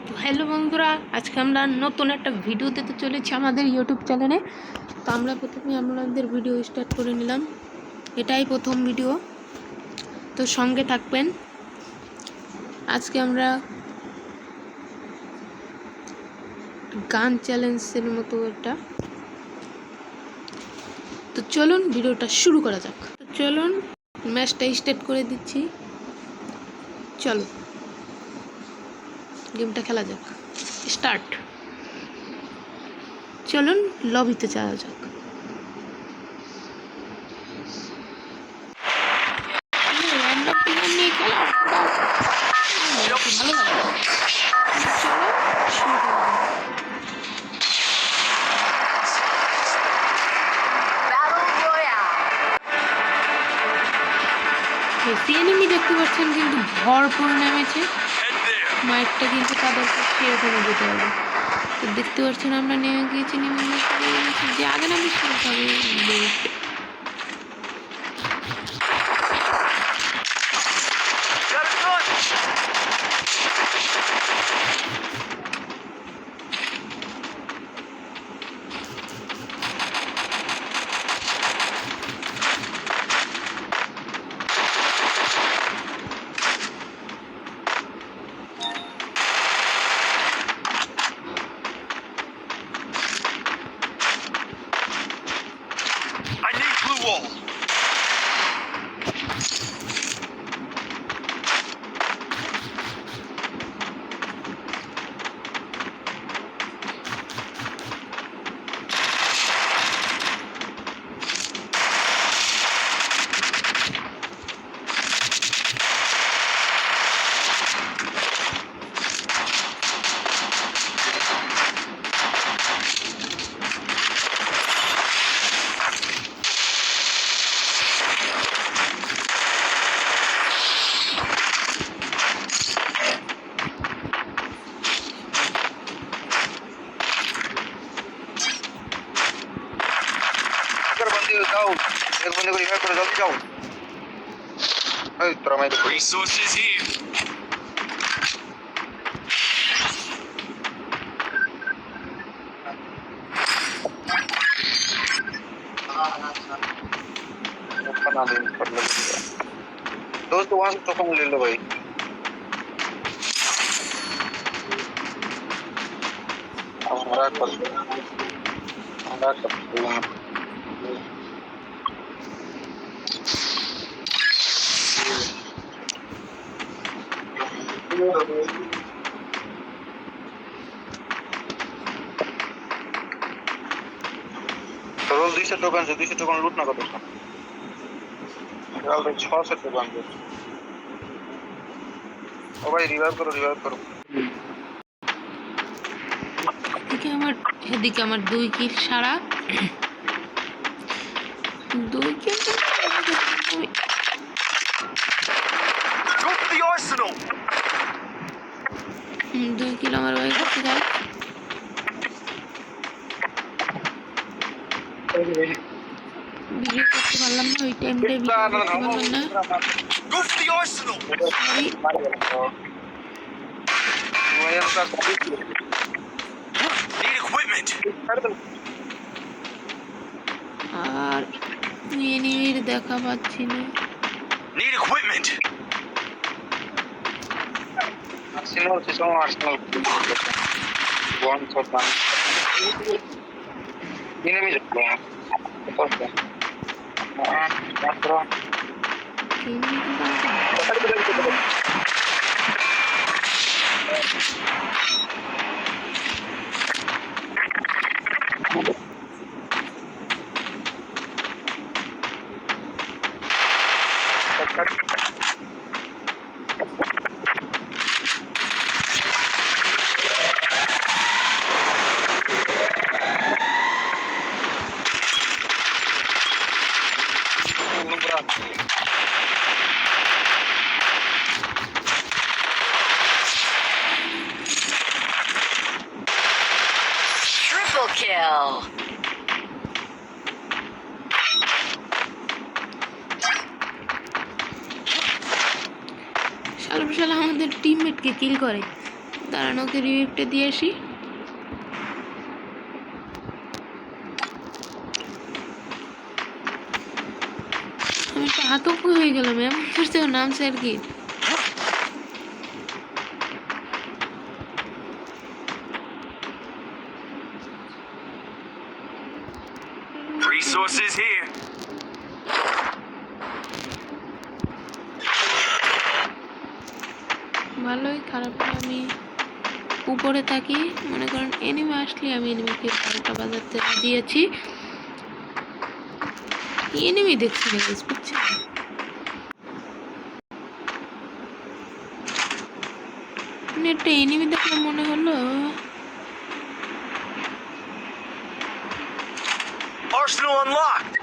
তো হ্যালো বন্ধুরা, আজকে আমরা নতুন একটা ভিডিও দিতে চলেছি আমাদের ইউটিউব চ্যানেলে। তো আমরা প্রথমে আমাদের ভিডিও স্টার্ট করে নিলাম। এটাই প্রথম ভিডিও, তো সঙ্গে থাকবেন। আজকে আমরা গান চ্যালেঞ্জের মতো একটা, তো চলুন ভিডিওটা শুরু করা যাক। তো চলুন ম্যাচটা স্টার্ট করে দিচ্ছি। চলো গেমটা খেলা যাক। স্টার্ট। চলুন লবিতে যাওয়া যাক। এনিমি দেখতে পাচ্ছেন কিন্তু ভরপুর নেমেছে। মাইকটা কিন্তু তাদের পক্ষে এখানে যেতে হবে। তো দেখতে পাচ্ছেন আমরা নেমে গিয়েছি, যে আগে নামে শুরু হবে। जाओ एक बंदे को रिवाइव करो, जल्दी जाओ। तेरा मैं Resources here. बना दे दोस्त, वहां से टोकन ले लो भाई। हमारा कर रोल 200 टोकन लूट ना करो। रोल 600 टोकन दे। ओ भाई रिवाइव करो এদিকে আমার 2 কিল সারা। 2 কিল Go for the arsenal. 2 কিল আমার ভাই করতে যায়। ভিডিও করতে পারলাম না, ওই টাইমটাই ভিডিও করতে পারলাম না। Go for the arsenal. Need equipment. আর এনিমির দেখা পাচ্ছি না। Need equipment. Arsenal one shot man enemy Triple kill. শালা আমাদের টিমমেটকে কিল করে। দাঁড়ান ওকে রিভিভটা দিয়ে আসি। আমি একটা আতঙ্ক হয়ে গেলাম, এমন করতে নামছে আর কি। Resources here. ভালোই খারাপ না, আমি উপরে থাকি, মনে করেন এনিমি আসলে আমি এনিমিকে বারোটা বাজাতে দিয়েছি। এনিমি দেখছি না গাইস, বুঝছেন? একটা এনিমি দেখলাম মনে হলো। Arsenal unlocked.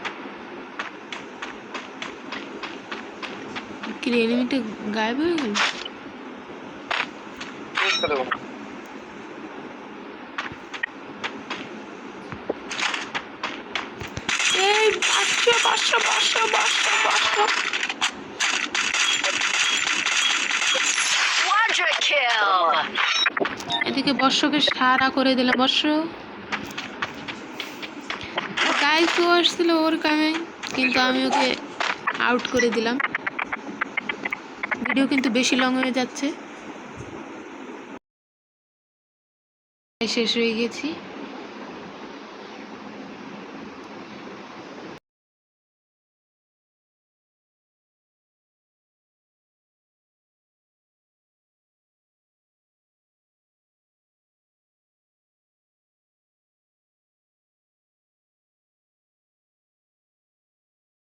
কি এনিমিটা গায়েব হয়ে গেল? এই 500 Quadra kill. এদিকে বর্ষকে সারা করে দিলাম। বর্ষ গাইস ও আসছিল ওর কামে, কিন্তু আমি ওকে আউট করে দিলাম। ভিডিও কিন্তু বেশি লং হয়ে যাচ্ছে, শেষ হয়ে গেছি।